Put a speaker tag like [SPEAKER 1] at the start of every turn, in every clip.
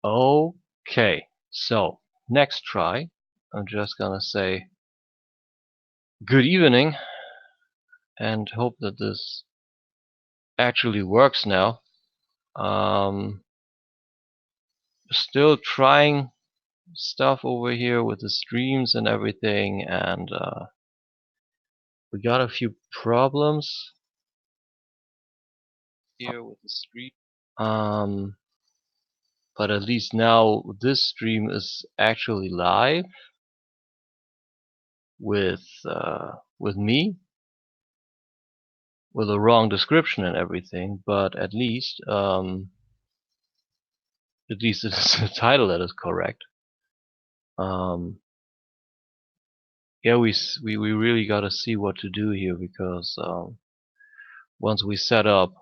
[SPEAKER 1] Okay, so next try, I'm just gonna say good evening and hope that this actually works now. Still trying stuff over here with the streams and everything, and we got a few problems here with the stream. But at least now this stream is actually live with me, with a wrong description and everything. But at least it's the title that is correct. Yeah, we really gotta see what to do here, because once we set up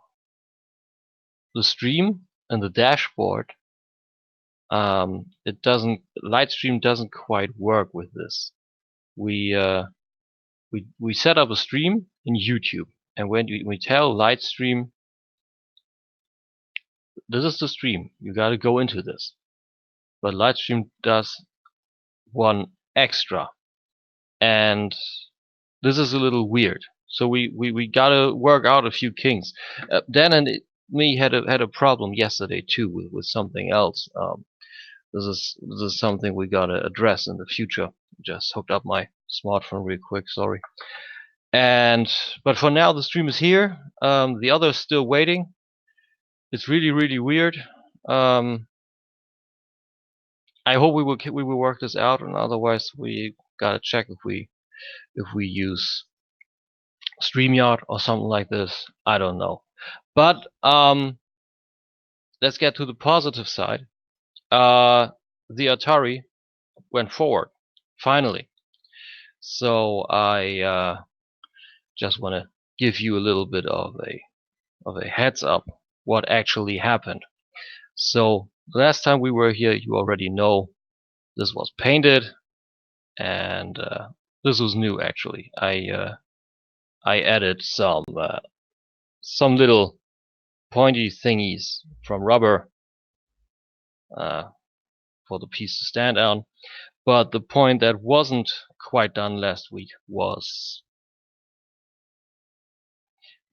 [SPEAKER 1] the stream and the dashboard, Lightstream doesn't quite work with this. We set up a stream in YouTube, and when we tell Lightstream, this is the stream, you gotta go into this. But Lightstream does one extra, and this is a little weird. So we gotta work out a few kinks. Dan and me had a problem yesterday too with something else. This is something we gotta address in the future. Just hooked up my smartphone real quick. Sorry. But for now, the stream is here. The other is still waiting. It's really weird. I hope we will work this out, and otherwise we gotta check if we use StreamYard or something like this. I don't know. But let's get to the positive side. The Atari went forward finally. So I just want to give you a little bit of a heads up what actually happened. So last time we were here, you already know this was painted, and this was new actually. I added some little pointy thingies from rubber for the piece to stand on. But the point that wasn't quite done last week was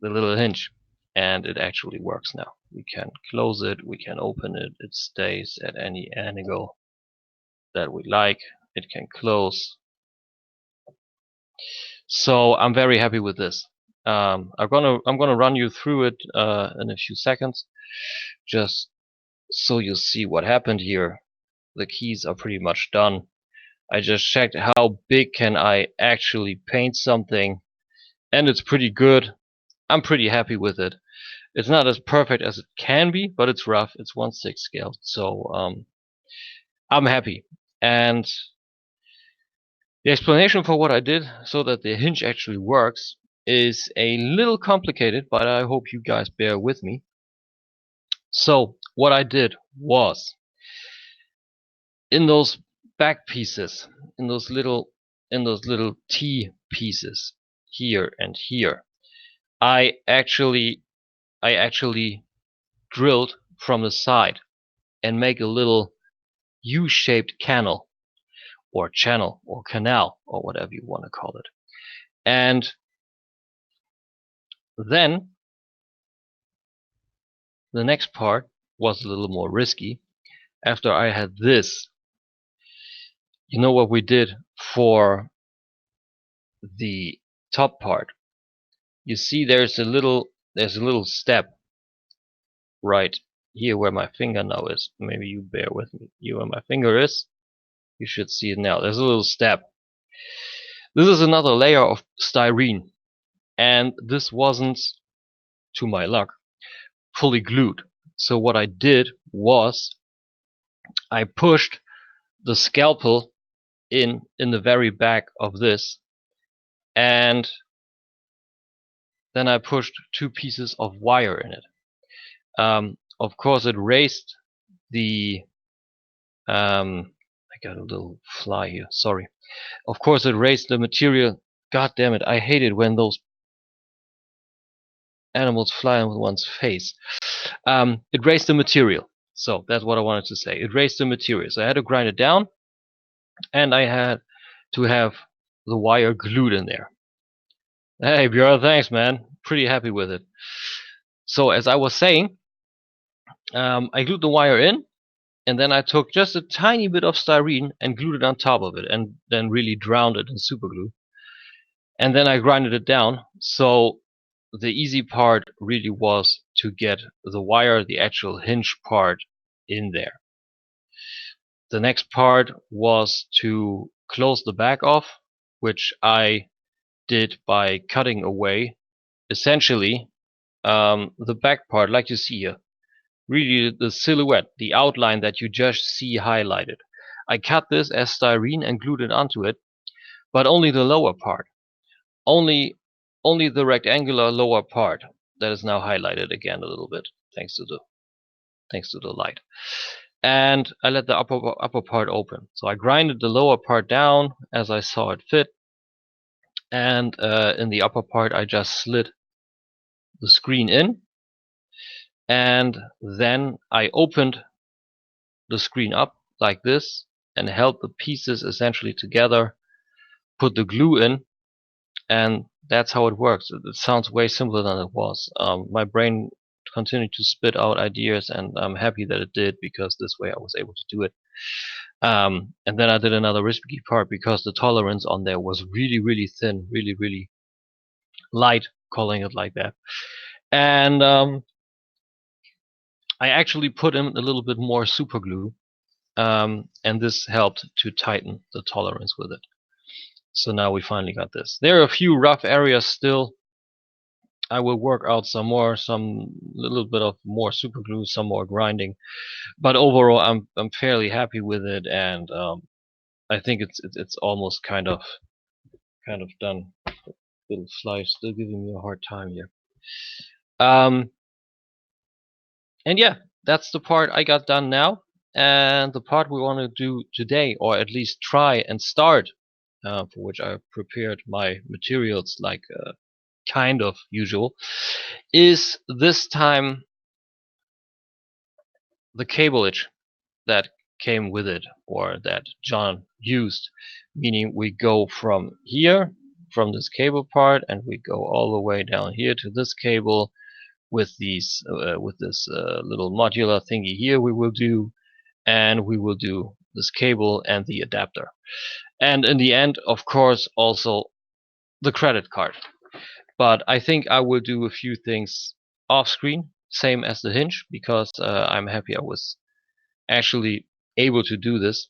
[SPEAKER 1] the little hinge, and it actually works now. We can close it, we can open it, it stays at any angle that we like, it can close. So I'm very happy with this. I'm gonna run you through it in a few seconds, just so you see what happened here. The keys are pretty much done. I just checked how big can I actually paint something, and it's pretty good. I'm pretty happy with it. It's not as perfect as it can be, but it's rough. It's 1/6 scale, so I'm happy. And the explanation for what I did so that the hinge actually works is a little complicated, but I hope you guys bear with me. So what I did was, in those back pieces, in those little T pieces here and here, I actually drilled from the side and make a little U-shaped canal or channel or canal or whatever you want to call it. And then the next part was a little more risky. After I had this, you know what we did for the top part? You see there's a little step right here where my finger now is. Maybe you bear with me. Here where my finger is, you should see it now. There's a little step. This is another layer of styrene, and this wasn't, to my luck, fully glued. So what I did was I pushed the scalpel in the very back of this, and then I pushed 2 pieces of wire in it. Of course, it raised the I got a little fly here, sorry. Of course, it raised the material. God damn it, I hate it when those animals fly on one's face. It raised the material. So that's what I wanted to say. It raised the material. So I had to grind it down, and I had to have the wire glued in there. Hey Björn, thanks man. Pretty happy with it. So as I was saying, I glued the wire in, and then I took just a tiny bit of styrene and glued it on top of it, and then really drowned it in super glue. And then I grinded it down. So the easy part really was to get the wire, the actual hinge part, in there. The next part was to close the back off, which I did by cutting away essentially the back part, like you see here. Really the silhouette, the outline that you just see highlighted. I cut this as styrene and glued it onto it, but only the lower part. Only the rectangular lower part that is now highlighted again a little bit, thanks to the light. And I let the upper part open. So I grinded the lower part down as I saw it fit, and in the upper part I just slid the screen in, and then I opened the screen up like this and held the pieces essentially together, put the glue in, and that's how it works. It sounds way simpler than it was. My brain continued to spit out ideas, and I'm happy that it did, because this way I was able to do it. And then I did another risky part because the tolerance on there was really thin, really light, calling it like that. And I actually put in a little bit more super glue, and this helped to tighten the tolerance with it. So now we finally got this. There are a few rough areas still. I will work out some little bit of more super glue, some more grinding, but overall I'm fairly happy with it, and I think it's almost kind of done. Little fly still giving me a hard time here. And yeah, that's the part I got done now, and the part we want to do today, or at least try and start, for which I prepared my materials like kind of usual, is this time the cableage that came with it, or that John used, meaning we go from here, from this cable part, and we go all the way down here to this cable with these with this little modular thingy here we will do, and we will do this cable and the adapter, and in the end of course also the credit card. But I think I will do a few things off screen, same as the hinge, because I'm happy I was actually able to do this.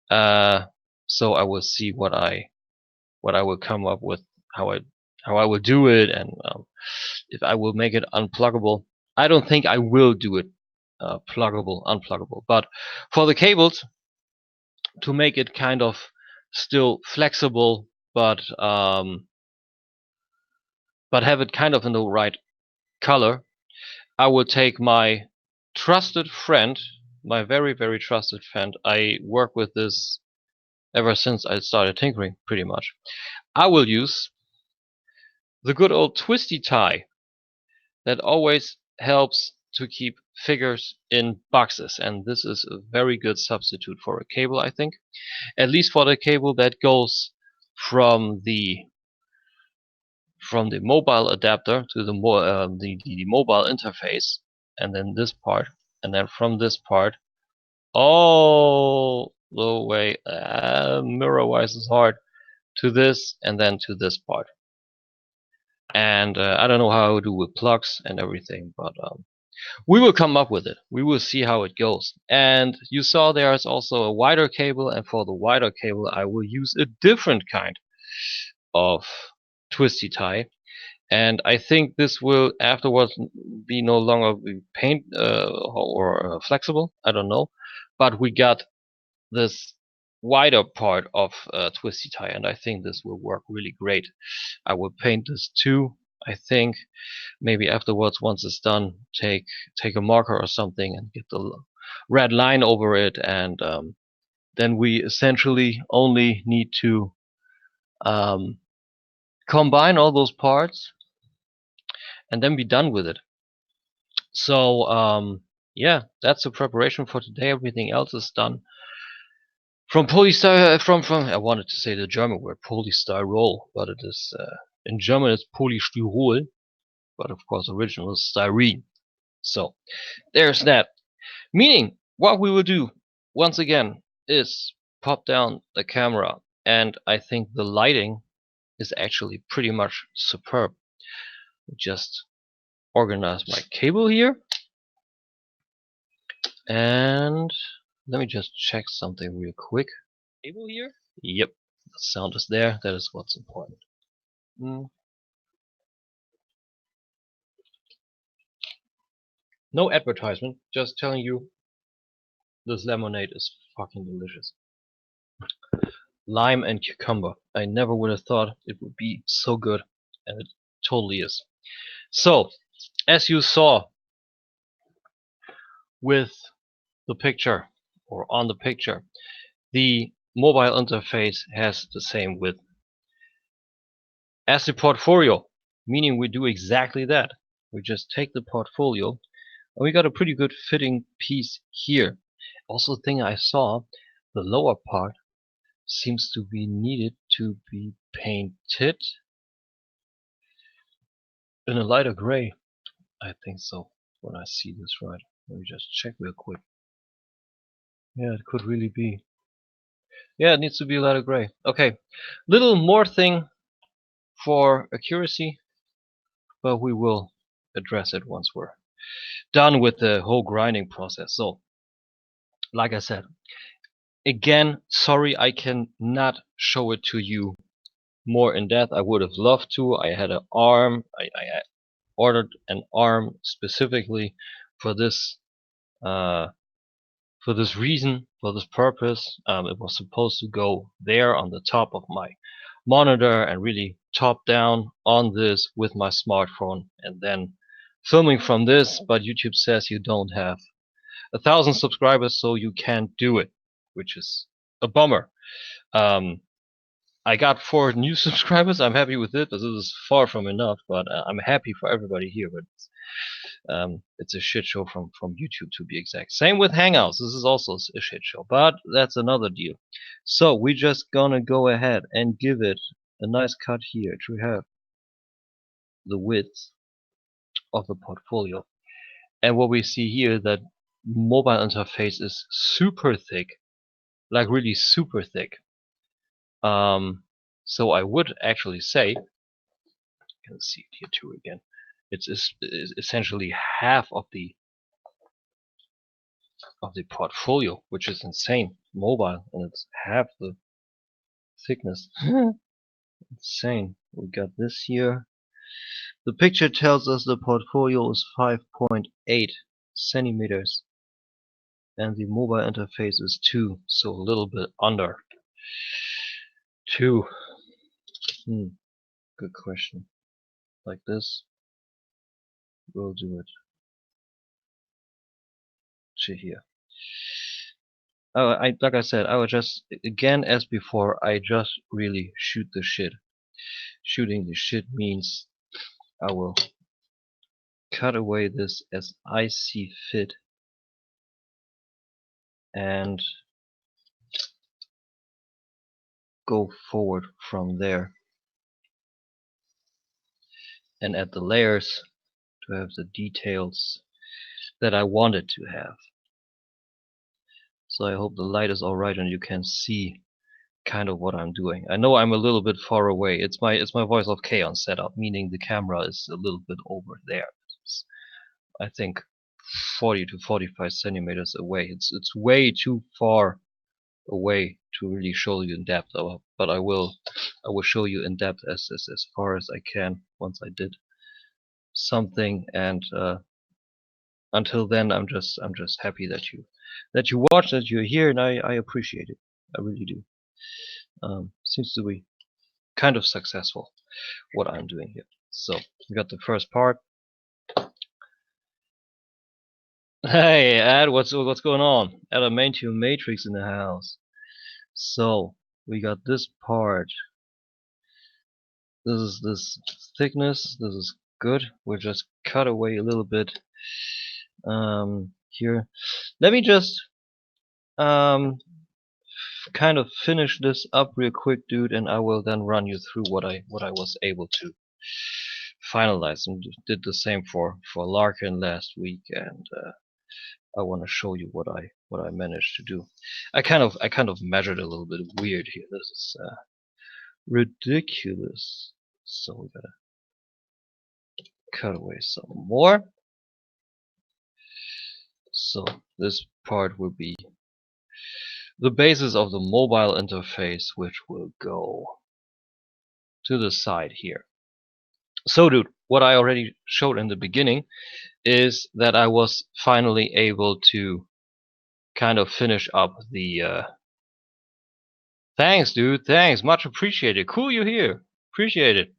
[SPEAKER 1] So I will see what I will come up with, how I will do it, and if I will make it unpluggable. I don't think I will do it unpluggable, but for the cables, to make it kind of still flexible, but have it kind of in the right color, I will take my trusted friend, my very trusted friend. I work with this ever since I started tinkering, pretty much. I will use the good old twisty tie that always helps to keep figures in boxes, and this is a very good substitute for a cable, I think, at least for the cable that goes from the mobile adapter to the mobile interface, and then this part, and then from this part all the way, mirror wise is hard, to this, and then to this part. And I don't know how I will do with plugs and everything, but we will come up with it. We will see how it goes. And you saw there is also a wider cable, and for the wider cable I will use a different kind of twisty tie. And I think this will afterwards be no longer be paint or flexible. I don't know, but we got this wider part of twisty tie, and I think this will work really great. I will paint this too. I think maybe afterwards, once it's done, take a marker or something and get the red line over it, and then we essentially only need to combine all those parts and then be done with it. So yeah, that's the preparation for today. Everything else is done. From polystyrene, from I wanted to say the German word polystyrol, but it is in German it's Polystyrol, but of course original is styrene. So there's that. Meaning, what we will do once again is pop down the camera, and I think the lighting is actually pretty much superb. Just organize my cable here, and let me just check something real quick. Cable here? Yep, the sound is there. That is what's important. No advertisement, just telling you this lemonade is fucking delicious. Lime and cucumber. I never would have thought it would be so good, and it totally is. So, as you saw with the picture, or on the picture, the mobile interface has the same width as the portfolio, meaning we do exactly that. We just take the portfolio, and we got a pretty good fitting piece here. Also, the thing I saw, the lower part seems to be needed to be painted in a lighter gray. I think so, when I see this right. Let me just check real quick. Yeah, it could really be. Yeah, it needs to be a lighter gray. Okay, little more thing for accuracy, but we will address it once we're done with the whole grinding process. So, like I said, again, sorry I cannot show it to you more in depth. I would have loved to. I had an arm. I ordered an arm specifically for this reason, for this purpose. It was supposed to go there on the top of my monitor and really top down on this with my smartphone, and then filming from this. But YouTube says you don't have 1,000 subscribers, so you can't do it, which is a bummer. I got 4 new subscribers. I'm happy with it, but this is far from enough. But I'm happy for everybody here. But it's a shit show from YouTube, to be exact. Same with Hangouts. This is also a shit show, but that's another deal. So we're just gonna go ahead and give it a nice cut here to have the width of the portfolio. And what we see here, that mobile interface is super thick, like really super thick. So I would actually say, you can see it here too again. It's essentially half of the portfolio, which is insane. Mobile, and it's half the thickness. Insane. We got this here. The picture tells us the portfolio is 5.8 centimeters, and the mobile interface is 2, so a little bit under 2. Good question. Like this, we'll do it to here. Like I said, I would just, again as before, I just really shoot the shit. Shooting the shit means I will cut away this as I see fit, and go forward from there, and add the layers to have the details that I wanted to have. So I hope the light is alright and you can see kind of what I'm doing. I know I'm a little bit far away. It's my Voice of Chaos setup, meaning the camera is a little bit over there. It's, I think 40 to 45 centimeters away. It's way too far away to really show you in depth, but I will show you in depth as far as I can once I did something. And until then, I'm just happy that you watched, that you're here, and I appreciate it. I really do. Seems to be kind of successful what I'm doing here. So we got the first part. Hey Ed, what's going on? Adamantium matrix in the house. So we got this part. This is this thickness. This is good. We'll just cut away a little bit here. Let me just kind of finish this up real quick, dude, and I will then run you through what I was able to finalize, and did the same for Larkin last week, and I want to show you what I managed to do. I kind of measured a little bit weird here. This is ridiculous. So we gotta cut away some more. So this part will be the basis of the mobile interface, which will go to the side here. So dude, what I already showed in the beginning is that I was finally able to kind of finish up the thanks dude, thanks, much appreciated, cool you're here, appreciate it.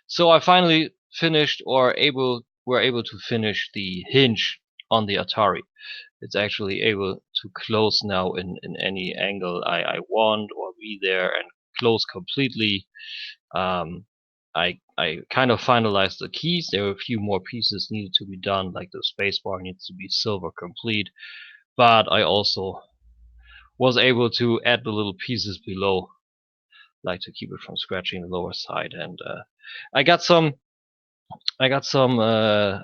[SPEAKER 1] So I finally finished, or were able to finish the hinge on the Atari. It's actually able to close now in any angle I want, or be there and close completely. I kind of finalized the keys. There were a few more pieces needed to be done, like the spacebar needs to be silver complete, but I also was able to add the little pieces below, like to keep it from scratching the lower side. And I got some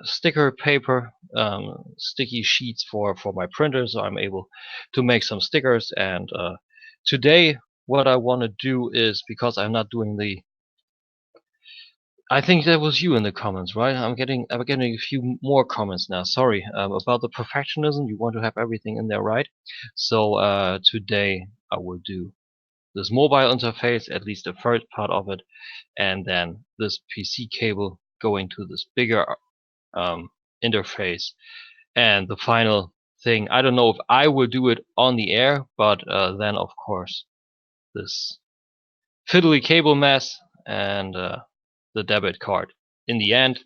[SPEAKER 1] sticker paper, sticky sheets for my printer, so I'm able to make some stickers. And today what I want to do is, because I'm not doing the, I think that was you in the comments, right? I'm getting a few more comments now. Sorry, about the perfectionism. You want to have everything in there, right? So today I will do this mobile interface, at least the first part of it, and then this PC cable going to this bigger interface, and the final thing. I don't know if I will do it on the air, but then of course this fiddly cable mess and the debit card in the end.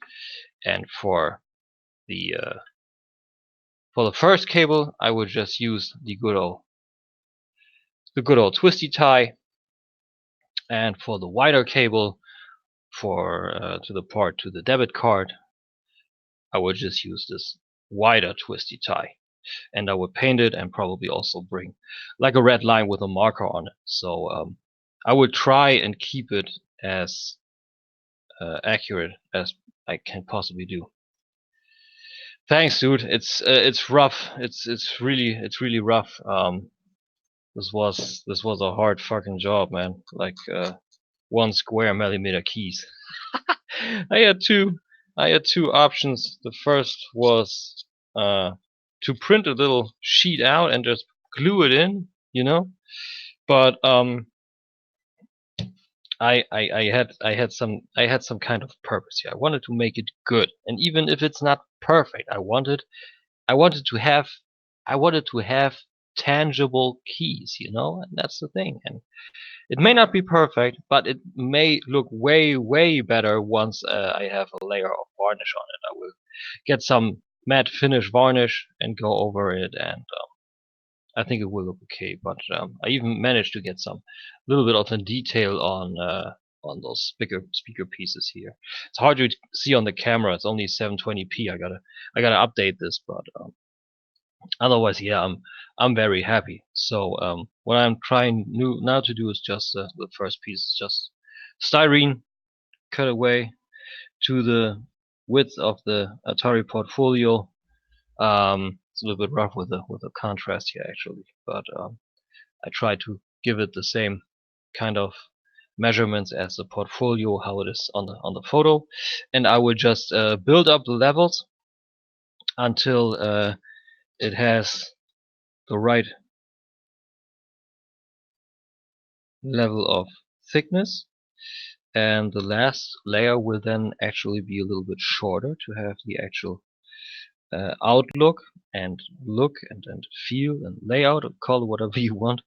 [SPEAKER 1] And for the first cable, I would just use the good old twisty tie, and for the wider cable for to the debit card, I would just use this wider twisty tie, and I would paint it and probably also bring like a red line with a marker on it. So I would try and keep it as accurate as I can possibly do. Thanks, dude. It's rough. It's really rough. This was a hard fucking job, man. Like 1 square millimeter keys. I had two options. The first was to print a little sheet out and just glue it in, you know. But I had some kind of purpose here. I wanted to make it good, and even if it's not perfect, I wanted to have tangible keys, you know, and that's the thing. And it may not be perfect, but it may look way better once I have a layer of varnish on it. I will get some matte finish varnish and go over it, and I think it will look okay. But I even managed to get some little bit of the detail on those speaker pieces here. It's hard to see on the camera. It's only 720p. I gotta update this, but otherwise, yeah, I'm very happy. So what I'm trying now to do is just the first piece, just styrene cut away to the width of the Atari portfolio. It's a little bit rough with the contrast here actually, but I try to give it the same kind of measurements as the portfolio, how it is on the photo, and I will just build up the levels until it has the right level of thickness, and the last layer will then actually be a little bit shorter to have the actual outlook and look and feel and layout, or call it whatever you want,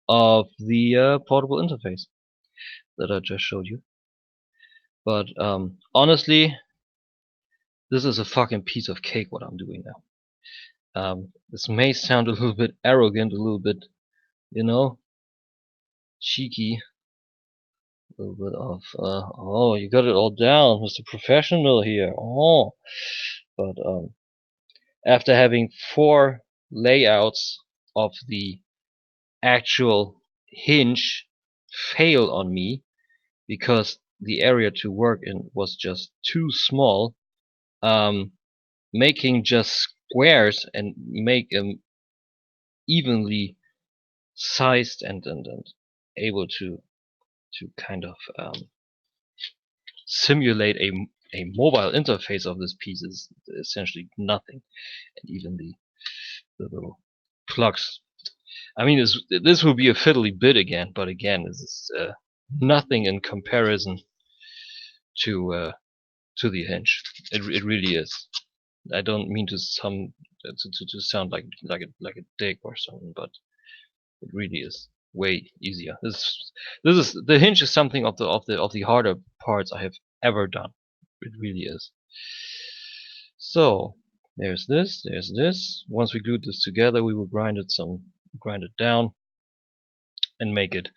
[SPEAKER 1] of the portable interface that I just showed you. But honestly, this is a fucking piece of cake what I'm doing now. This may sound a little bit arrogant, a little bit, you know, cheeky, a little bit of oh, you got it all down, Mr. Professional here. Oh, but After having 4 layouts of the actual hinge fail on me because the area to work in was just too small, making just squares and make them evenly sized and able to kind of simulate a mobile interface of this piece is essentially nothing. And even the little plugs, I mean, this will be a fiddly bit again, but again, this is nothing in comparison to the hinge. It really is. I don't mean to sound like a dick or something, but it really is way easier. This is the hinge is something of the harder parts I have ever done. It really is. So there's this. Once we glued this together, we will grind it down and make it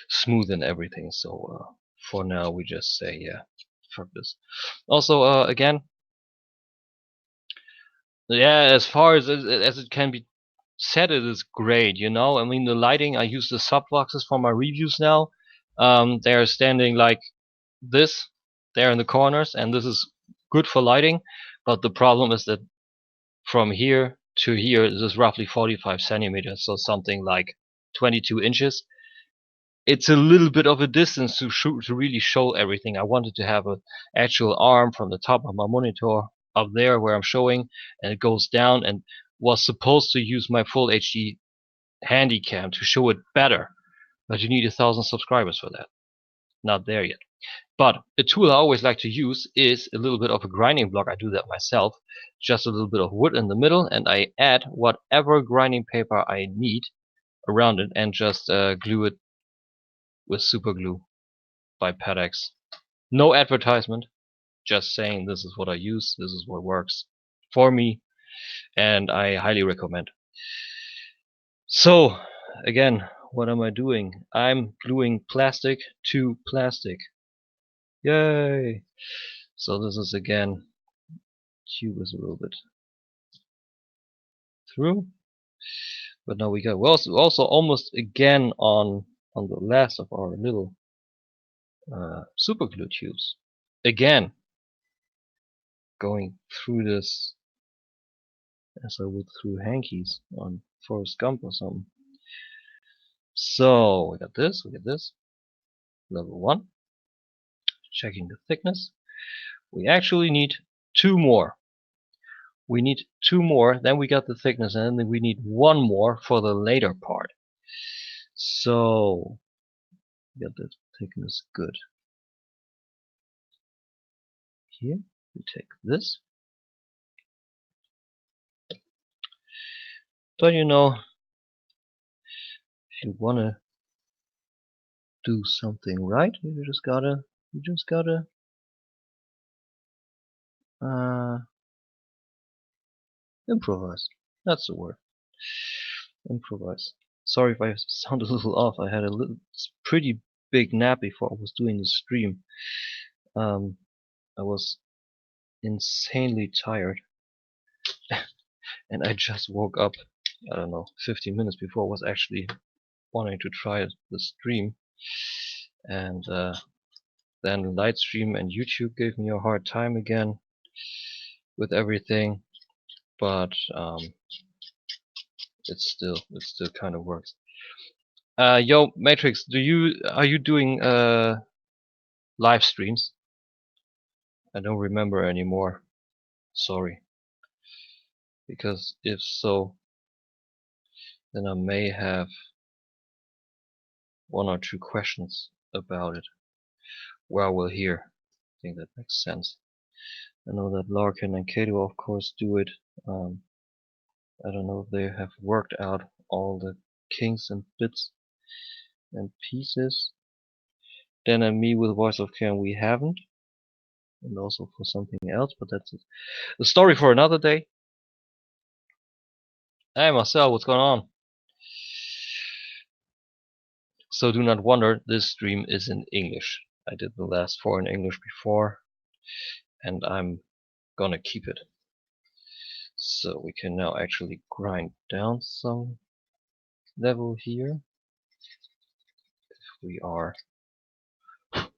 [SPEAKER 1] smooth and everything. So for now, we just say, yeah, fuck this. Also, again, yeah, as far as it can be said, it is great. You know, I mean, the lighting. I use the softboxes for my reviews now. They are standing like this there in the corners, and this is good for lighting. But the problem is that from here to here, this is roughly 45 centimeters, so something like 22 inches. It's a little bit of a distance to really show everything. I wanted to have an actual arm from the top of my monitor up there where I'm showing, and it goes down, and was supposed to use my full HD handycam to show it better, but you need 1,000 subscribers for that. Not there yet. But a tool I always like to use is a little bit of a grinding block. I do that myself. Just a little bit of wood in the middle, and I add whatever grinding paper I need around it, and just glue it with super glue by Part5. No advertisement, just saying this is what I use, this is what works for me, and I highly recommend. So again, what am I doing? I'm gluing plastic to plastic. Yay! So this is again, tube is a little bit through, but now we got, we're also almost again on the last of our little super glue tubes. Again, going through this as I would through hankies on Forrest Gump or something. So we got this, level 1, checking the thickness. We actually need 2 more. We need 2 more, then we got the thickness, and then we need 1 more for the later part. So we got the thickness good. Here we take this. But you know, if you wanna do something right, you just gotta improvise. That's the word. Improvise. Sorry if I sound a little off. I had a pretty big nap before I was doing the stream. I was insanely tired, and I just woke up, I don't know, 15 minutes before I was actually wanting to try the stream, and then Lightstream and YouTube gave me a hard time again with everything, but it still kind of works. Yo, Matrix, are you doing live streams? I don't remember anymore. Sorry. Because if so, then I may have 1 or 2 questions about it. Well, we'll hear. I think that makes sense. I know that Larkin and Kato, of course, do it. I don't know if they have worked out all the kinks and bits and pieces. Dan and me with Voice of Karen, we haven't. And also for something else, but that's a story for another day. Hey Marcel, what's going on? So do not wonder, this stream is in English. I did the last 4 in English before, and I'm gonna keep it. So we can now actually grind down some level here. If we are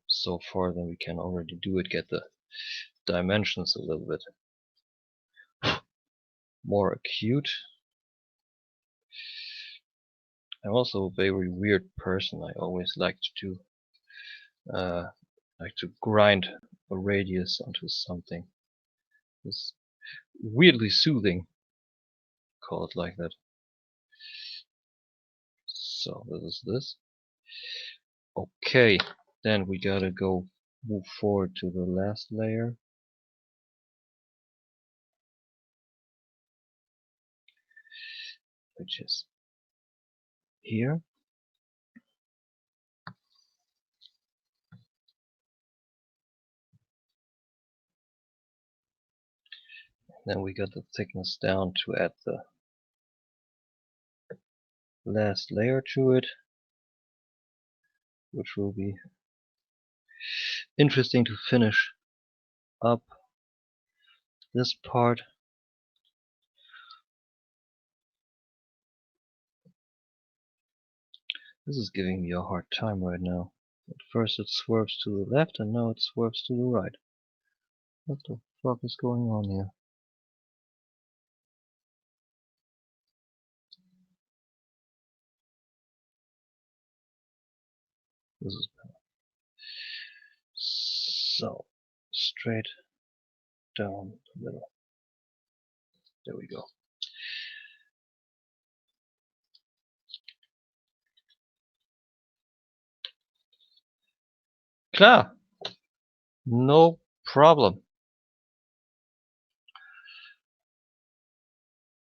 [SPEAKER 1] so far, then we can already do it, get the dimensions a little bit more acute. I'm also a very weird person. I always like to grind a radius onto something. It's weirdly soothing, call it like that. So this is this. Okay, then we gotta move forward to the last layer, which is here. Then we got the thickness down to add the last layer to it, which will be interesting to finish up this part. This is giving me a hard time right now. At first it swerves to the left and now it swerves to the right. What the fuck is going on here? This is better. So, straight down the middle. There we go. Klar, no problem.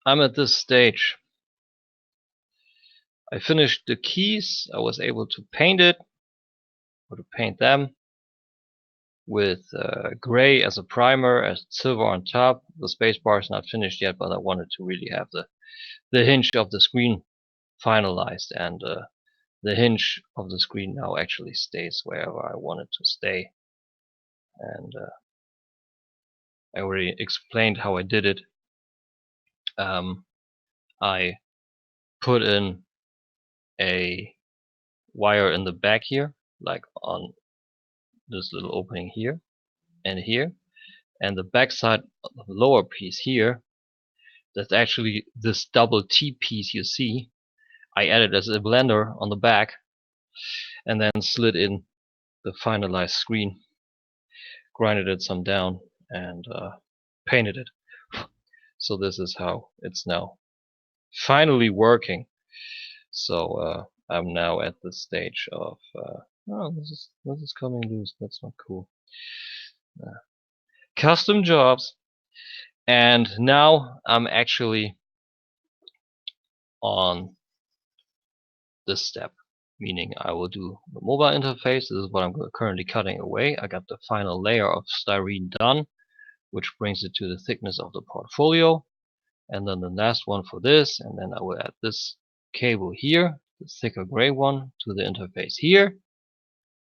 [SPEAKER 1] I'm at this stage. I finished the keys. I was able to paint it, or to paint them, with gray as a primer, as silver on top. The spacebar is not finished yet, but I wanted to really have the hinge of the screen finalized, and the hinge of the screen now actually stays wherever I want it to stay. And I already explained how I did it. I put in a wire in the back here, like on this little opening here and here, and the back side of the lower piece here, that's actually this double T piece you see. I added as a blender on the back and then slid in the finalized screen, grinded it some down, and painted it. So this is how it's now finally working. So I'm now at the stage of oh, this is coming loose. That's not cool. Custom jobs, and now I'm actually on this step, meaning I will do the mobile interface. This is what I'm currently cutting away. I got the final layer of styrene done, which brings it to the thickness of the portfolio, and then the last one for this, and then I will add this cable here, the thicker gray one, to the interface here.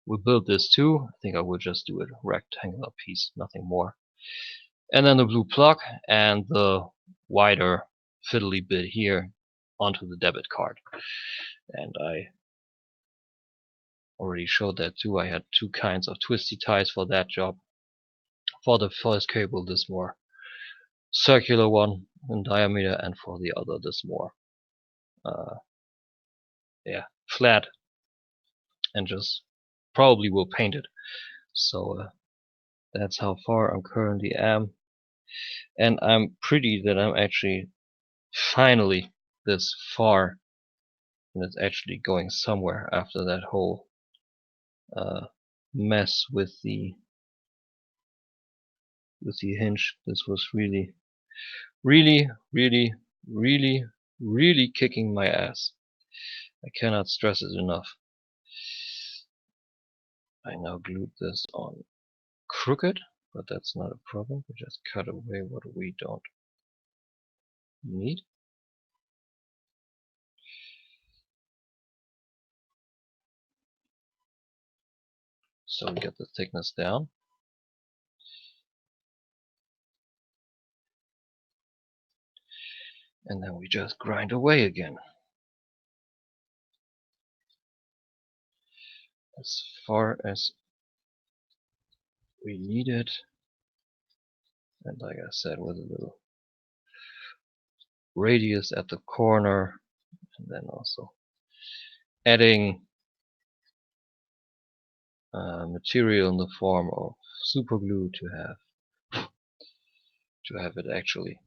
[SPEAKER 1] We build this too. I think I will just do a rectangular piece, nothing more. And then the blue plug and the wider fiddly bit here onto the debit card. And I already showed that too. I had two kinds of twisty ties for that job. For the first cable, this more circular one in diameter, and for the other, this more flat, and just probably will paint it. So that's how far I'm currently am, and I'm pretty that I'm actually finally this far, and it's actually going somewhere after that whole mess with the hinge. This was really kicking my ass. I cannot stress it enough. I now glued this on crooked, but that's not a problem. We just cut away what we don't need. So we get the thickness down. And then we just grind away again. As far as we need it. And like I said, with a little radius at the corner, and then also adding material in the form of super glue to have it actually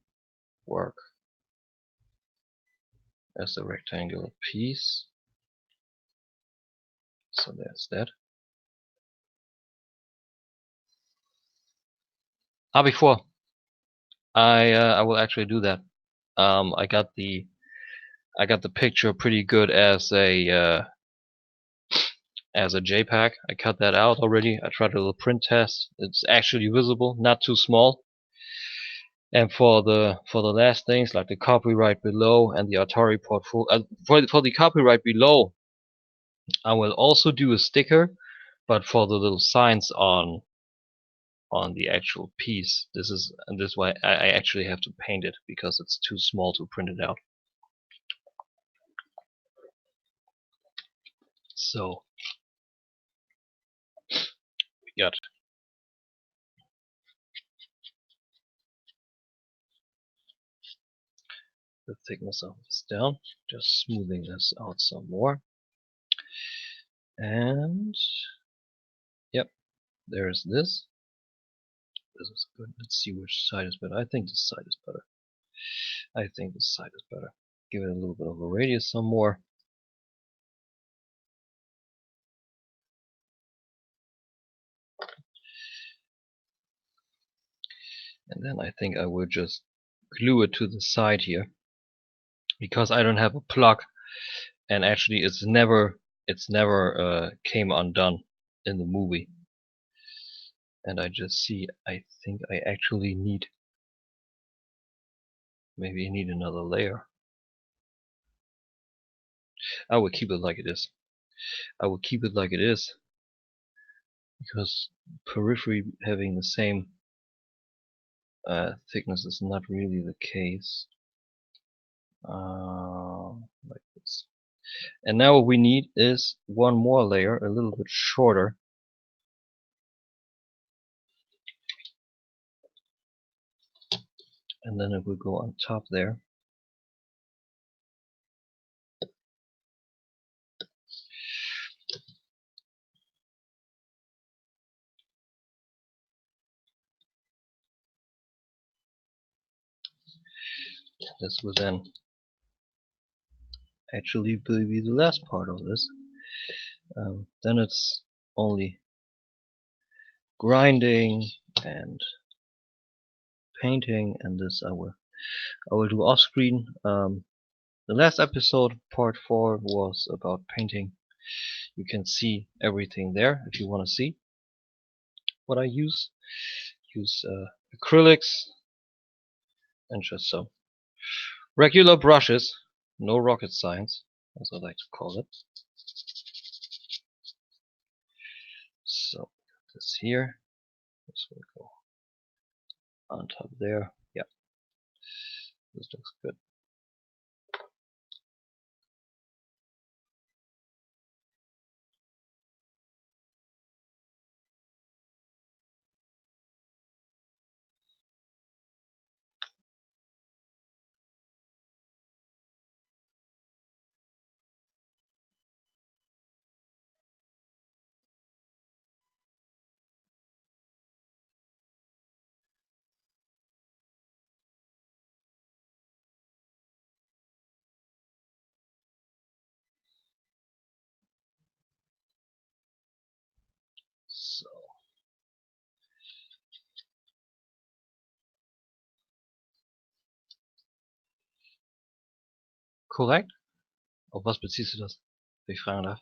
[SPEAKER 1] work as a rectangular piece. So there's that. Before I will actually do that. I got the picture pretty good as a JPEG. I cut that out already. I tried a little print test. It's actually visible, not too small. And for the last things like the copyright below and the Atari portfolio, for the copyright below, I will also do a sticker, but for the little signs on the actual piece, this way I actually have to paint it because it's too small to print it out. So we got the thickness of this down, just smoothing this out some more. And yep, there's this. This is good. Let's see which side is better. I think this side is better. Give it a little bit of a radius some more. And then I think I will just glue it to the side here, because I don't have a plug, and actually it's never came undone in the movie. And I just see, I think I actually need, maybe I need another layer. I will keep it like it is. Because periphery having the same thickness is not really the case. Like this. And now what we need is one more layer, a little bit shorter. And then it will go on top there. This will then actually be the last part of this. Then it's only grinding and painting, and this I will do off screen. The last episode, part 4, was about painting. You can see everything there if you want to see what I use. Use acrylics and just some regular brushes, no rocket science, as I like to call it. So this here, this will go on top there. Yeah, this looks good. So korrekt? Auf was beziehst du das, wenn ich fragen darf?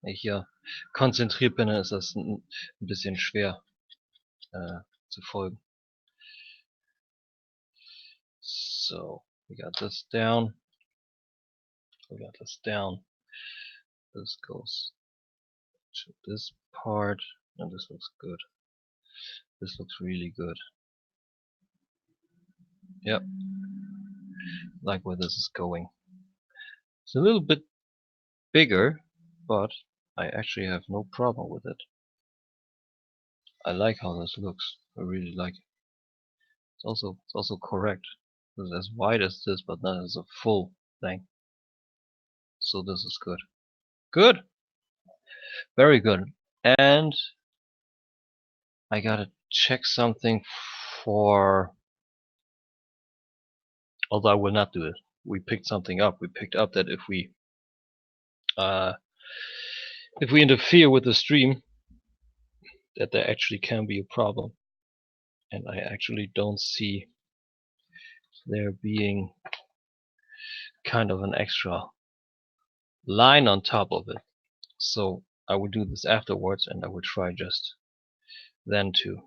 [SPEAKER 1] Wenn ich hier konzentriert bin, dann ist das ein bisschen schwer zu folgen. So, we got this down. This goes to this part, and this looks good. This looks really good. Yep, like where this is going. It's a little bit bigger, but I actually have no problem with it. I like how this looks. I really like it. It's also correct. It's as wide as this, but not as a full thing. So this is good. Good. Very good. And I gotta check something for. Although I will not do it. We picked something up. We picked up that if we interfere with the stream, that there actually can be a problem. And I actually don't see there being kind of an extra line on top of it. So I will do this afterwards, and I will try just then to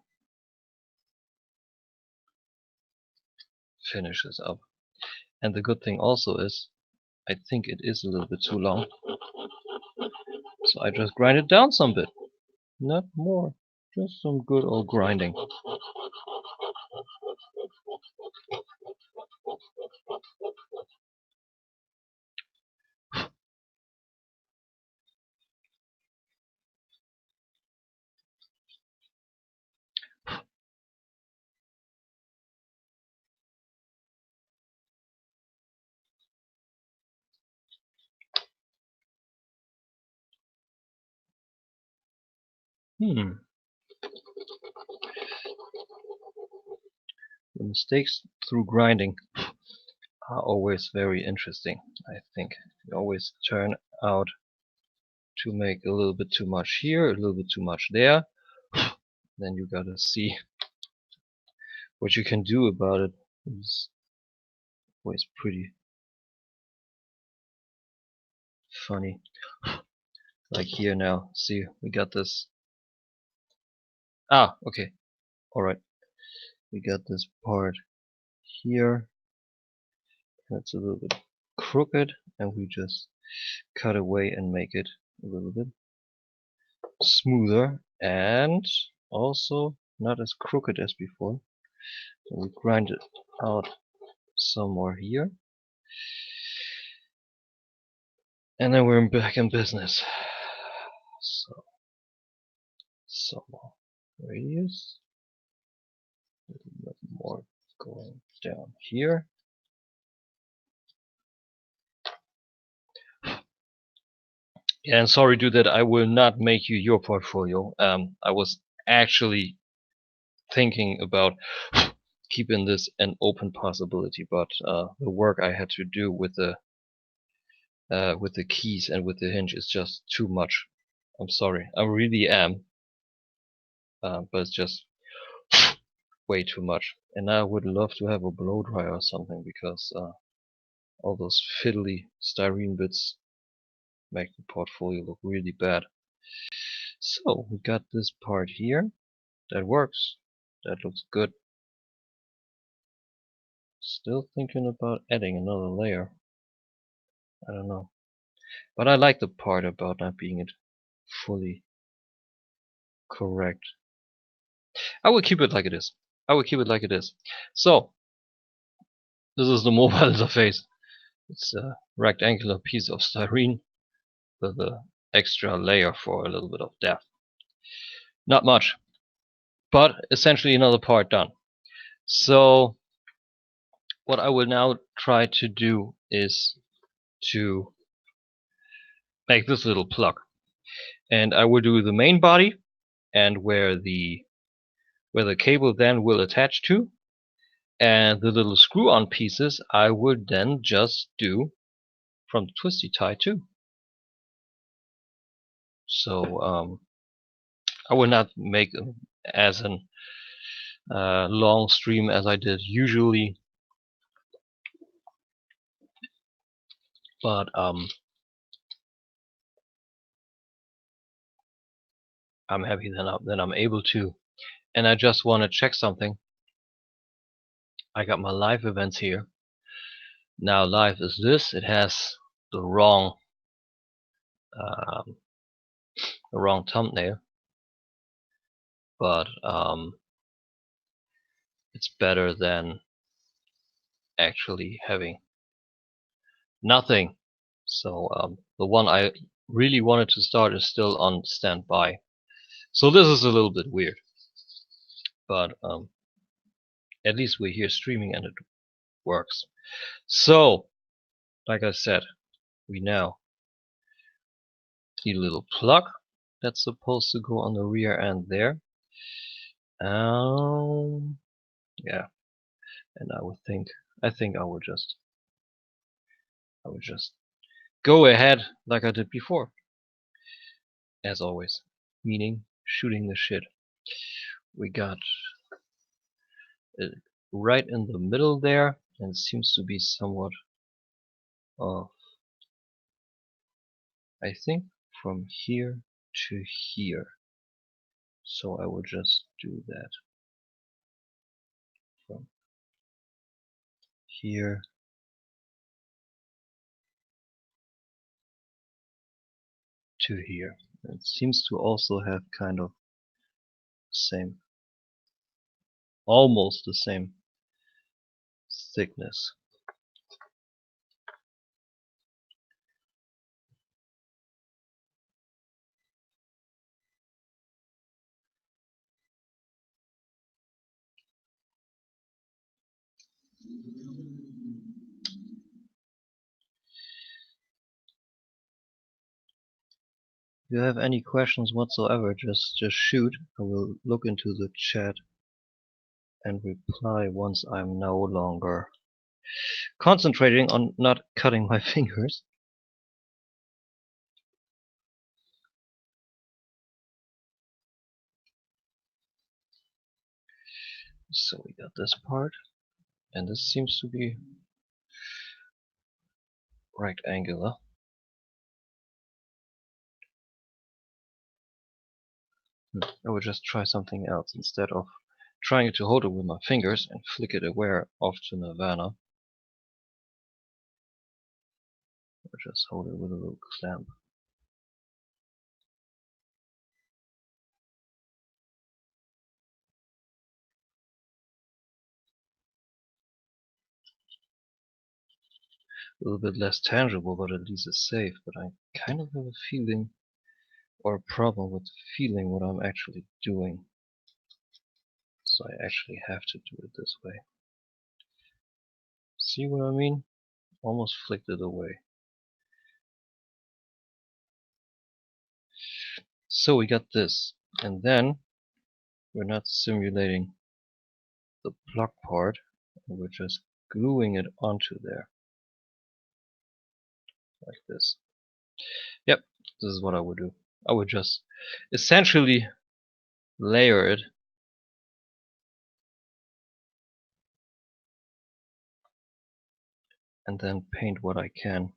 [SPEAKER 1] finish this up. And the good thing also is, I think it is a little bit too long. So I just grind it down some bit. Not more. Just some good old grinding. The mistakes through grinding are always very interesting, I think. You always turn out to make a little bit too much here, a little bit too much there. Then you gotta see what you can do about it. It's always pretty funny. Like here now, see, we got this. Ah, okay, alright. We got this part here. That's a little bit crooked, and we just cut away and make it a little bit smoother and also not as crooked as before. So we grind it out some more here, and then we're back in business. So some more radius, a little bit more going down here. Yeah, and sorry, dude, that I will not make you your portfolio. I was actually thinking about keeping this an open possibility, but the work I had to do with the keys and with the hinge is just too much. I'm sorry, I really am, but it's just way too much. And I would love to have a blow dryer or something, because all those fiddly styrene bits make the portfolio look really bad. So we got this part here. That works. That looks good. Still thinking about adding another layer. I don't know. But I like the part about not being it fully correct. I will keep it like it is. I will keep it like it is. So this is the mobile interface. It's a rectangular piece of styrene with an extra layer for a little bit of depth. Not much, but essentially another part done. So what I will now try to do is to make this little plug, and I will do the main body and where the cable then will attach to, and the little screw-on pieces I would then just do from the twisty tie too. So I will not make as an long stream as I did usually, but I'm happy that I'm able to. And I just want to check something. I got my live events here. Now live is this. It has the wrong thumbnail, but it's better than actually having nothing. So the one I really wanted to start is still on standby. So this is a little bit weird, but at least we're here streaming and it works. So, like I said, we now need a little plug that's supposed to go on the rear end there. Yeah, and I think I would just go ahead like I did before, as always, meaning shooting the shit. We got it right in the middle there, and it seems to be somewhat of, I think, from here to here. So I would just do that from here to here. It seems to also have kind of same, almost the same thickness. If you have any questions whatsoever, just shoot. I will look into the chat and reply once I'm no longer concentrating on not cutting my fingers. So we got this part, and this seems to be rectangular. I would just try something else instead of trying to hold it with my fingers and flick it away off to Nirvana. Or just hold it with a little clamp. A little bit less tangible, but at least it's safe. But I kind of have a feeling, or a problem with feeling what I'm actually doing. So I actually have to do it this way. See what I mean? Almost flicked it away. So we got this, and then we're not simulating the plug part, we're just gluing it onto there. Like this. Yep, this is what I would do. I would just essentially layer it and then paint what I can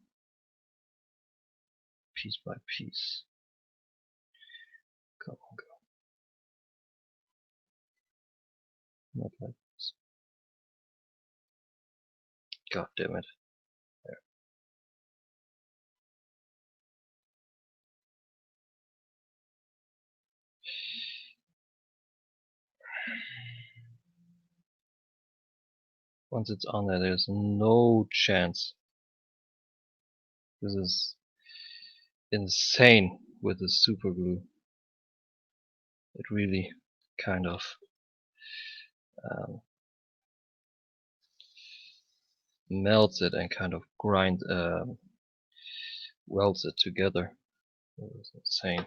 [SPEAKER 1] piece by piece. Come on, go. Not like this. God damn it. There. Once it's on there, there's no chance. This is insane with the super glue. It really kind of melts it and kind of welds it together. It was insane.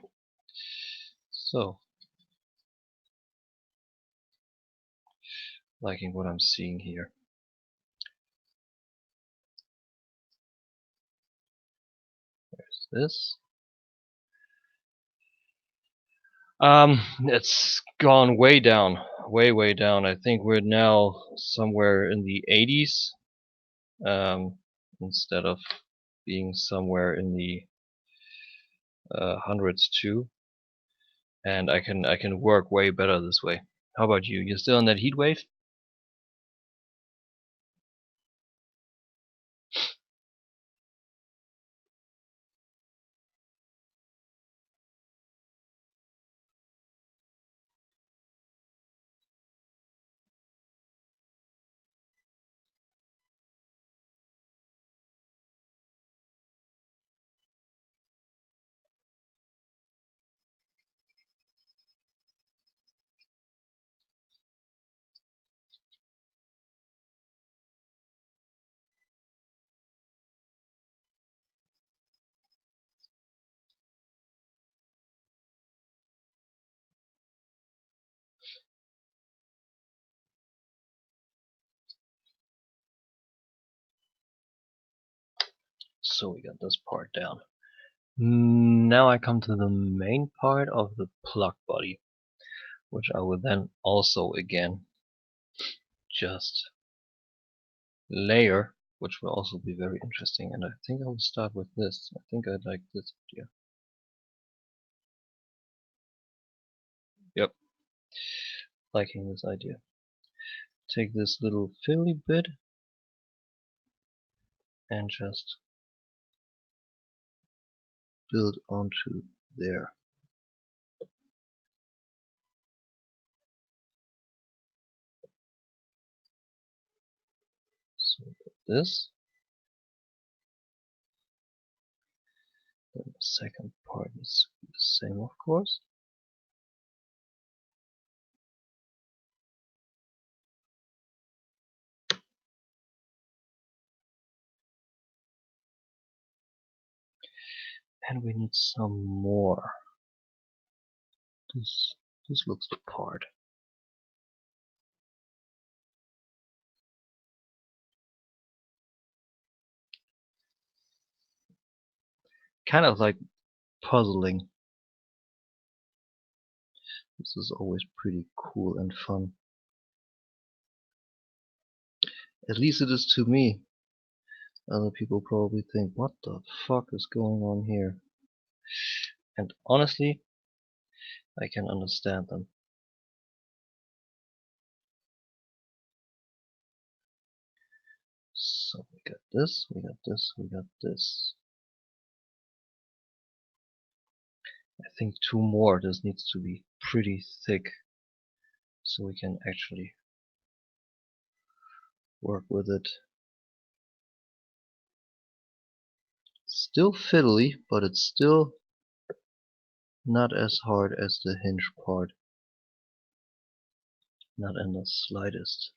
[SPEAKER 1] So, liking what I'm seeing here. There's this. It's gone way down, way down. I think we're now somewhere in the 80s, instead of being somewhere in the hundreds too. And I can work way better this way. How about you? You still in that heat wave? So we got this part down. Now I come to the main part of the plug body, which I will then also again just layer, which will also be very interesting. And I think I will start with this. I think I like this idea. Yep, liking this idea. Take this little fiddly bit and just build onto there. So this. Then the second part needs to be the same, of course. And we need some more. This looks the part. Kind of like puzzling. This is always pretty cool and fun. At least it is to me. Other people probably think, what the fuck is going on here? And honestly, I can understand them. So we got this, we got this, we got this. I think two more. This needs to be pretty thick so we can actually work with it. Still fiddly, but it's still not as hard as the hinge part. Not in the slightest.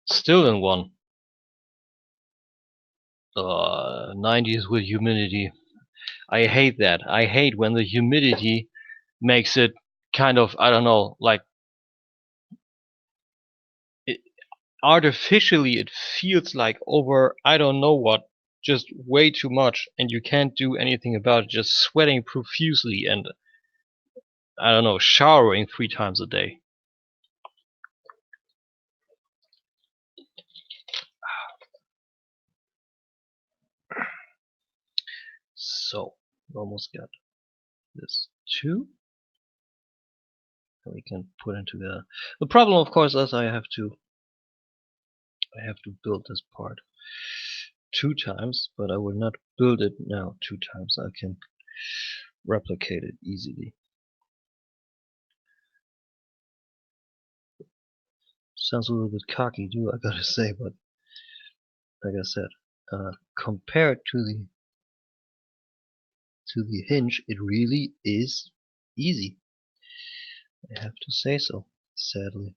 [SPEAKER 1] Still in one. 90s with humidity. I hate that. I hate when the humidity makes it kind of, I don't know, like it, artificially it feels like over, I don't know what, just way too much, and you can't do anything about it, just sweating profusely and, I don't know, showering 3 times a day. So, we almost got this too. And we can put into the problem, of course, is I have to build this part 2 times, but I will not build it now 2 times. I can replicate it easily. Sounds a little bit cocky, too, I gotta say, but like I said, compared to the hinge, it really is easy. I have to say so, sadly.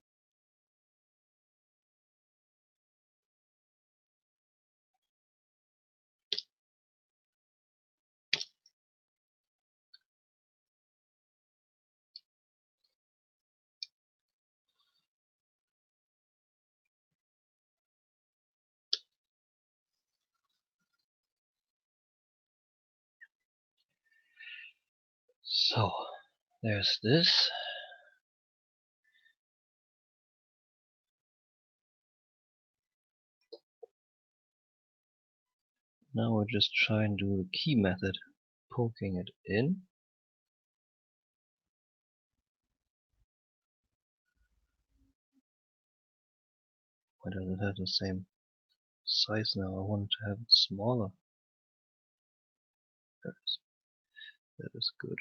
[SPEAKER 1] So, there's this. Now we'll just try and do the key method, poking it in. Why does it have the same size now? I wanted to have it smaller. That is good.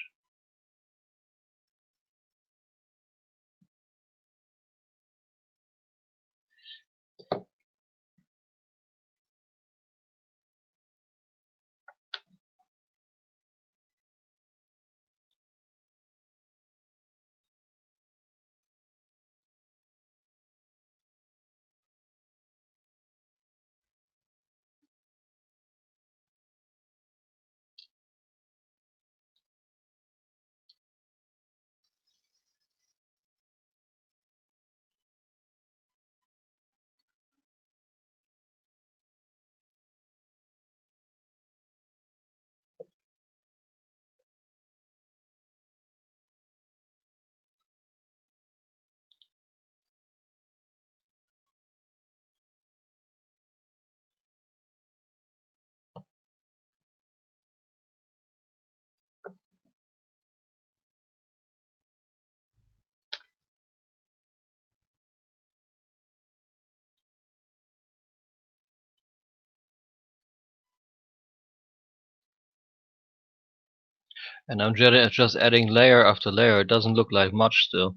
[SPEAKER 1] And I'm just adding layer after layer. It doesn't look like much still,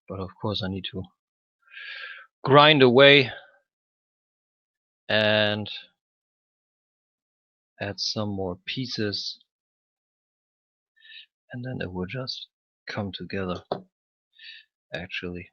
[SPEAKER 1] but of course I need to grind away and add some more pieces, and then it will just come together actually.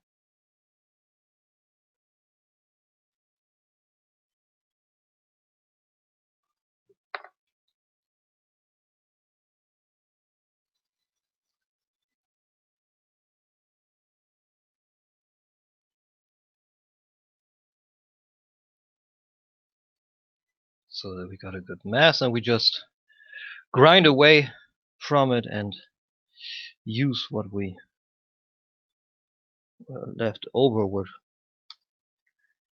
[SPEAKER 1] So that we got a good mass, and we just grind away from it and use what we left over with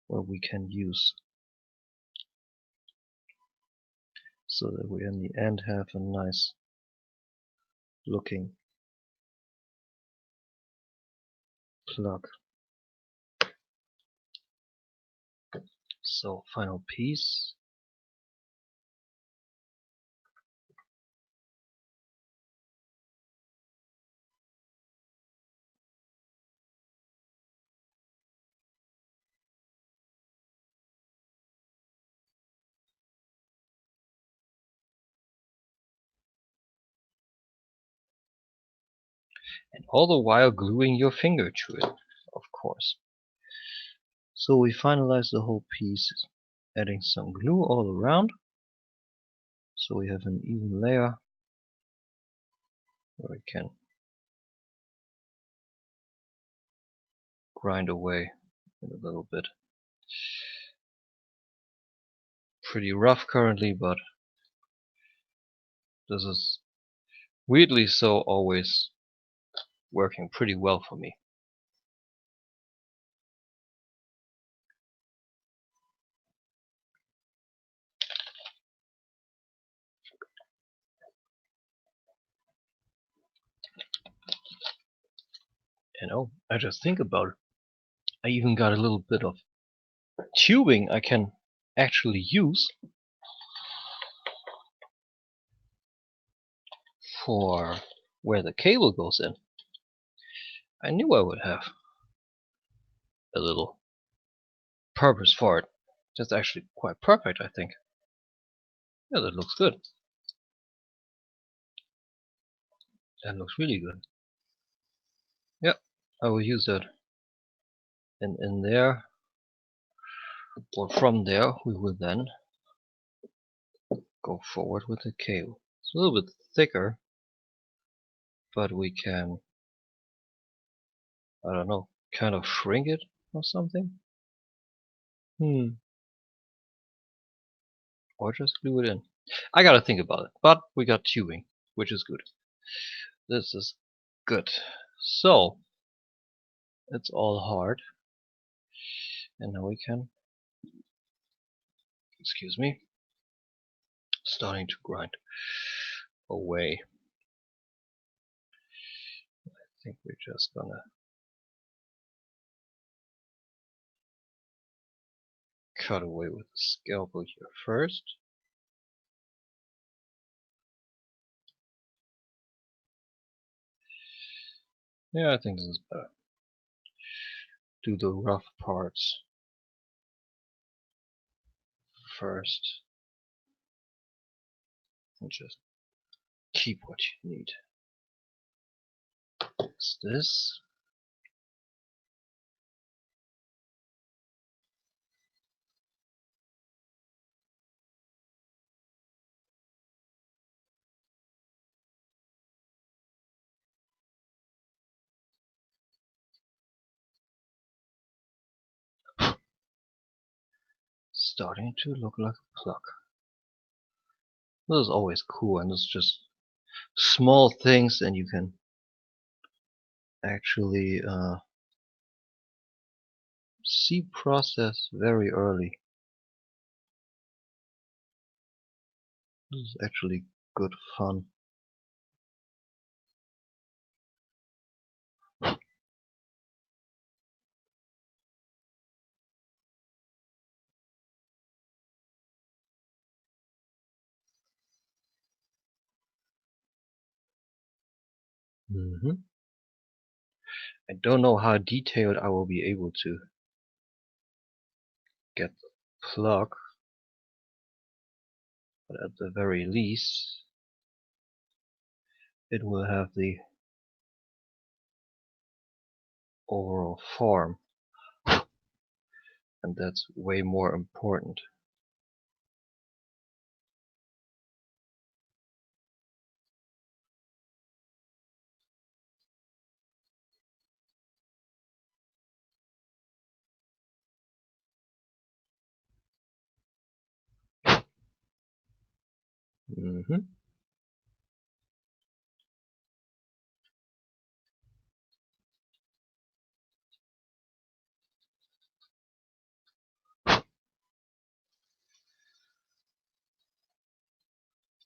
[SPEAKER 1] what we can use, so that we in the end have a nice looking plug. So final piece. And all the while gluing your finger to it, of course. So we finalize the whole piece, adding some glue all around, so we have an even layer where we can grind away in a little bit. Pretty rough currently, but this is weirdly so always working pretty well for me. And oh, I just think about it. I even got a little bit of tubing I can actually use for where the cable goes in. I knew I would have a little purpose for it. That's actually quite perfect, I think. Yeah, that looks good. That looks really good. Yeah, I will use that. And in there, or from there, we will then go forward with the cable. It's a little bit thicker, but we can, I don't know, kind of shrink it or something. Or just glue it in. I gotta think about it. But we got tubing, which is good. This is good. So it's all hard. And now we can, excuse me, starting to grind away. I think we're just gonna cut away with the scalpel here first. Yeah, I think this is better. Do the rough parts first and just keep what you need. It's this. Starting to look like a plug. This is always cool, and it's just small things, and you can actually see process very early. This is actually good fun. I don't know how detailed I will be able to get the plug, but at the very least it will have the overall form, and that's way more important.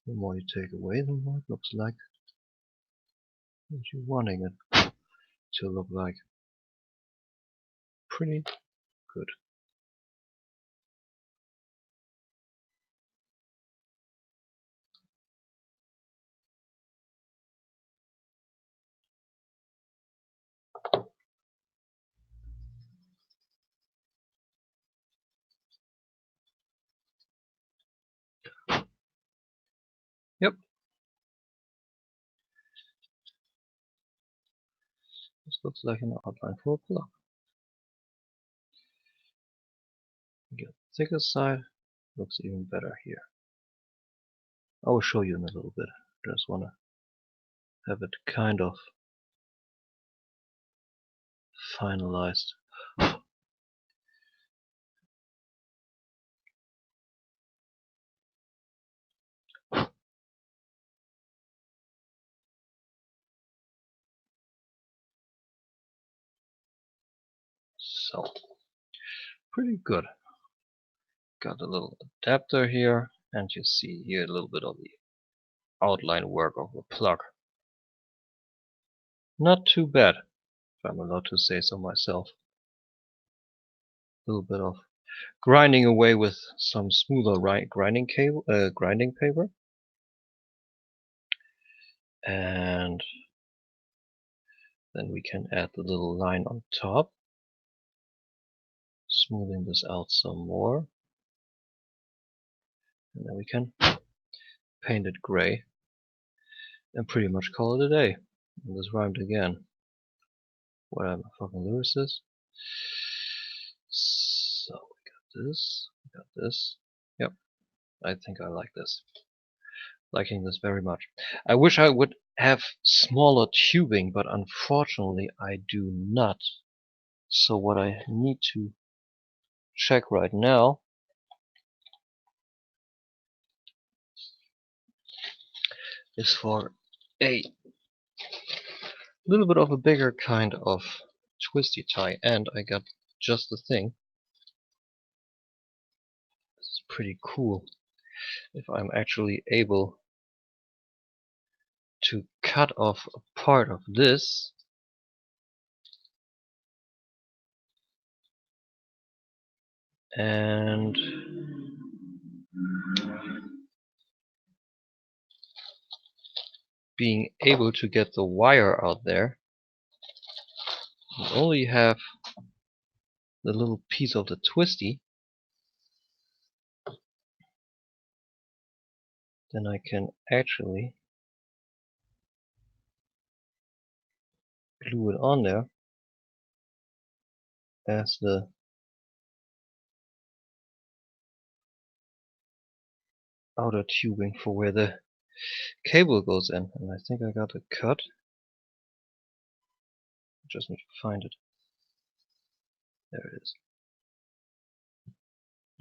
[SPEAKER 1] The more you take away, the more it looks like what you're wanting it to look like. Pretty good. Yep. This looks like an outline for a plug. Get the thicker side, looks even better here. I will show you in a little bit. Just want to have it kind of finalized. So, pretty good. Got a little adapter here, and you see here a little bit of the outline work of the plug. Not too bad, if I'm allowed to say so myself. A little bit of grinding away with some smoother grinding paper, and then we can add the little line on top, smoothing this out some more, and then we can paint it gray and pretty much call it a day. And this rhymed again. What am I fucking lyricist? So we got this. Yep, I think I like this. Liking this very much. I wish I would have smaller tubing, but unfortunately I do not. So what I need to check right now is for a little bit of a bigger kind of twisty tie, and I got just the thing. This is pretty cool. If I'm actually able to cut off a part of this and being able to get the wire out there, and only have the little piece of the twisty, then I can actually glue it on there as the outer tubing for where the cable goes in. And I think I got a cut. Just need to find it. There it is.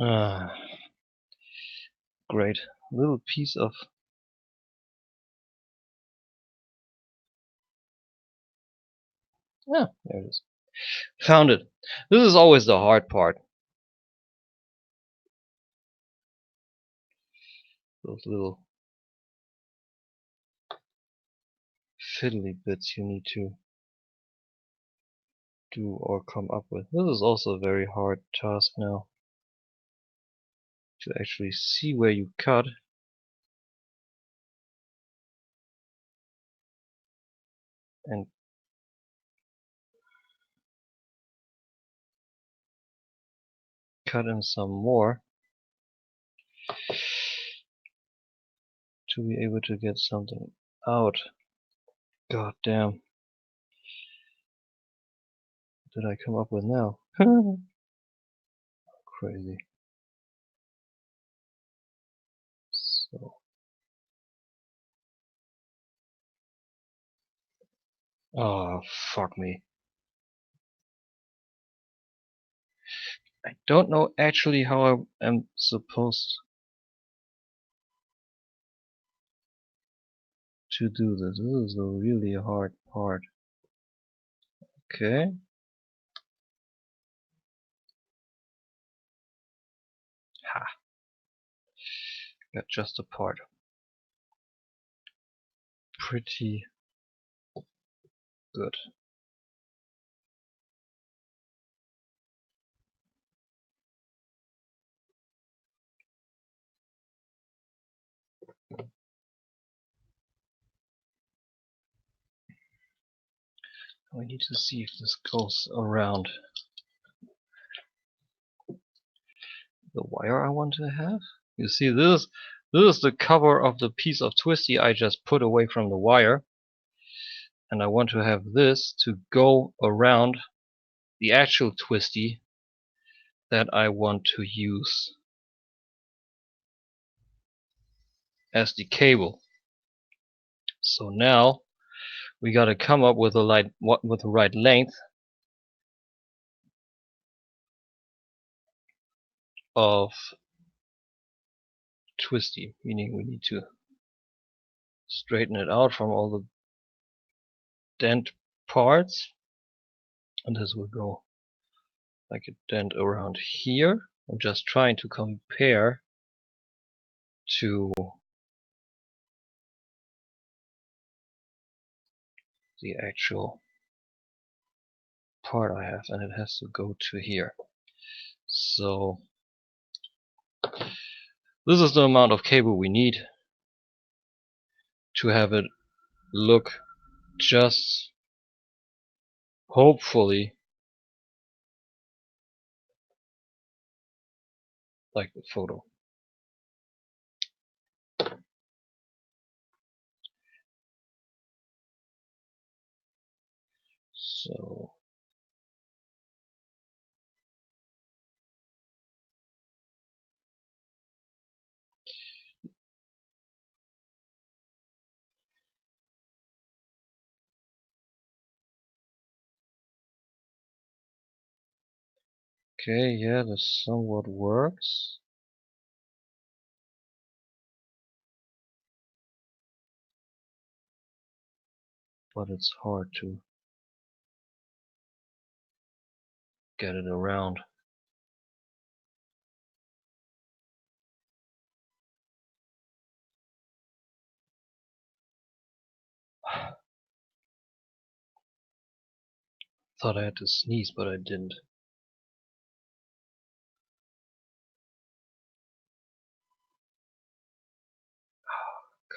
[SPEAKER 1] Ah, great. Little piece of there it is. Found it. This is always the hard part. Those little fiddly bits you need to do or come up with. This is also a very hard task now, to actually see where you cut. and cut in some more to be able to get something out. God damn. What did I come up with now? Crazy. So. Oh, fuck me. I don't know actually how I am supposed to do this. This is a really hard part. Okay. Ha. Got just a part. Pretty good. We need to see if this goes around the wire I want to have. You see, this is the cover of the piece of twisty I just put away from the wire, and I want to have this to go around the actual twisty that I want to use as the cable. So now we got to come up with the right length of twisty, meaning we need to straighten it out from all the dent parts, and this will go like a dent around here. I'm just trying to compare to the actual part I have, and it has to go to here. So this is the amount of cable we need to have it look just hopefully like the photo. So okay, yeah, this somewhat works. But it's hard to get it around. Thought I had to sneeze, but I didn't.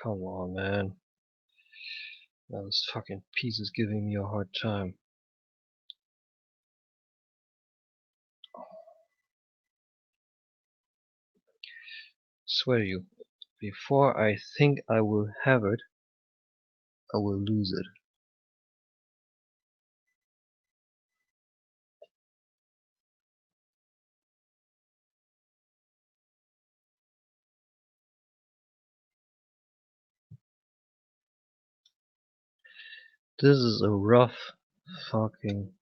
[SPEAKER 1] Come on, man. Now this fucking piece is giving me a hard time. Swear to you, before I think I will have it, I will lose it. This is a rough fucking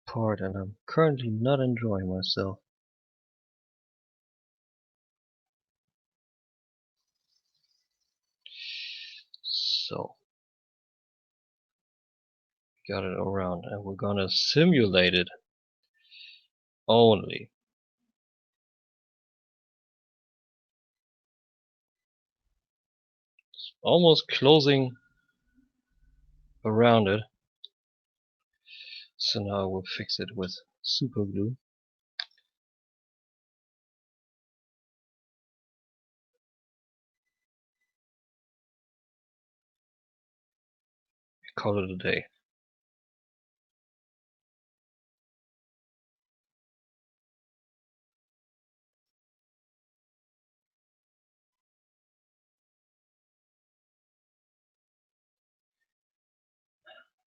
[SPEAKER 1] part, and I'm currently not enjoying myself. So, got it around, and we're gonna simulate it only. It's almost closing around it. So now we'll fix it with super glue. call it a day.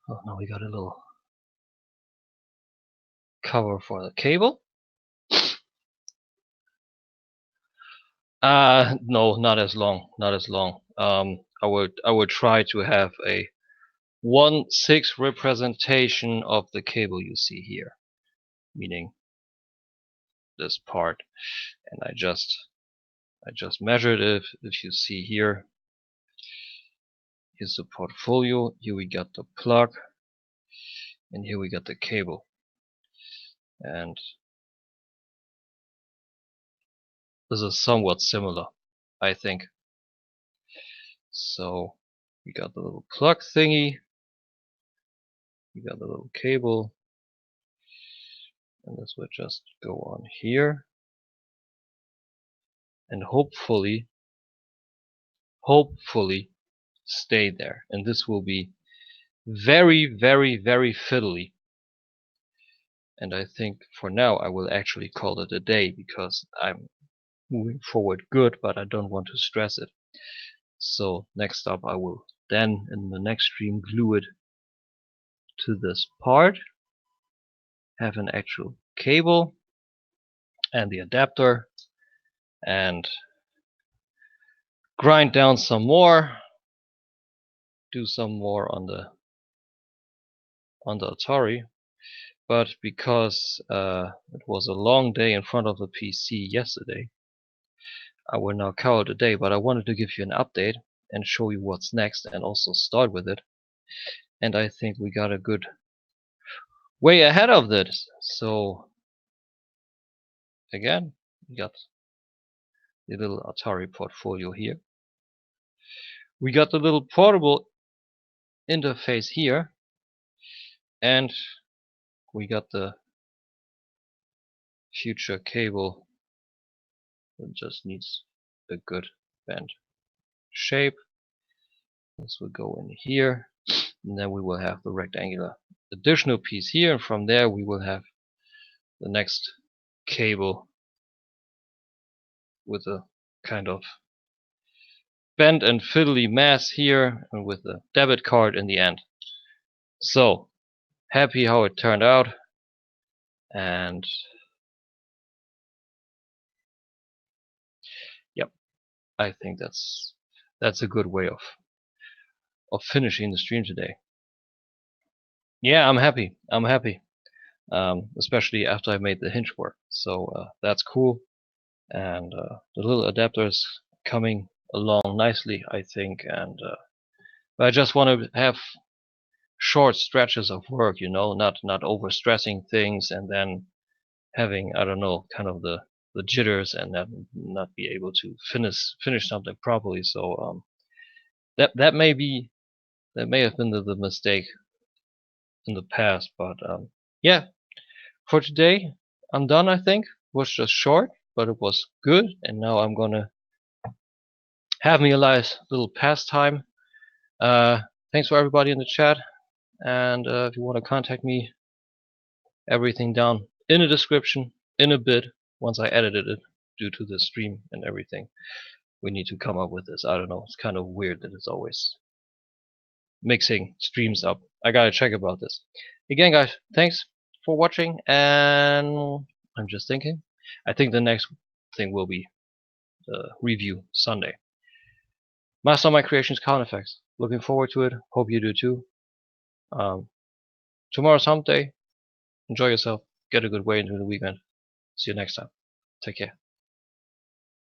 [SPEAKER 1] Oh, now we got a little cover for the cable. No, not as long, not as long. I would try to have a 1/6 representation of the cable you see here, meaning this part. And I just measured it. If you see here, here's the portfolio. Here we got the plug, and here we got the cable. And this is somewhat similar, I think. So we got the little plug thingy, we got the little cable, and this will just go on here, and hopefully stay there. And this will be very, very, very fiddly. And I think for now I will actually call it a day, because I'm moving forward good, but I don't want to stress it. So next up I will then in the next stream glue it to this part, have an actual cable and the adapter, and grind down some more, do some more on the Atari. But because it was a long day in front of the PC yesterday, I will now call it a day. But I wanted to give you an update and show you what's next, and also start with it. And I think we got a good way ahead of this. So again, we got the little Atari portfolio here. We got the little portable interface here, and we got the future cable that just needs a good bend shape. This will go in here, and then we will have the rectangular additional piece here, and from there we will have the next cable with a kind of bent and fiddly mess here, and with a debit card in the end. So happy how it turned out, and yep, I think that's a good way of finishing the stream today. Yeah, I'm happy. Especially after I made the hinge work. So that's cool, and the little adapter is coming along nicely, I think. And but I just want to have short stretches of work, not over stressing things and then having, I don't know, kind of the jitters, and then not be able to finish something properly. So that may have been the mistake in the past. But yeah, for today I'm done. I think it was just short, but it was good. And now I'm gonna have me a nice little pastime. Thanks for everybody in the chat, and if you want to contact me, everything down in the description in a bit, once I edited it due to the stream and everything. We need to come up with this. I don't know, it's kind of weird that it's always mixing streams up. I gotta check about this. Again, guys, thanks for watching, and I'm just thinking, I think the next thing will be the review Sunday. Master my creations count effects. Looking forward to it. Hope you do too. Tomorrow's hump day. Enjoy yourself. Get a good way into the weekend. See you next time. Take care.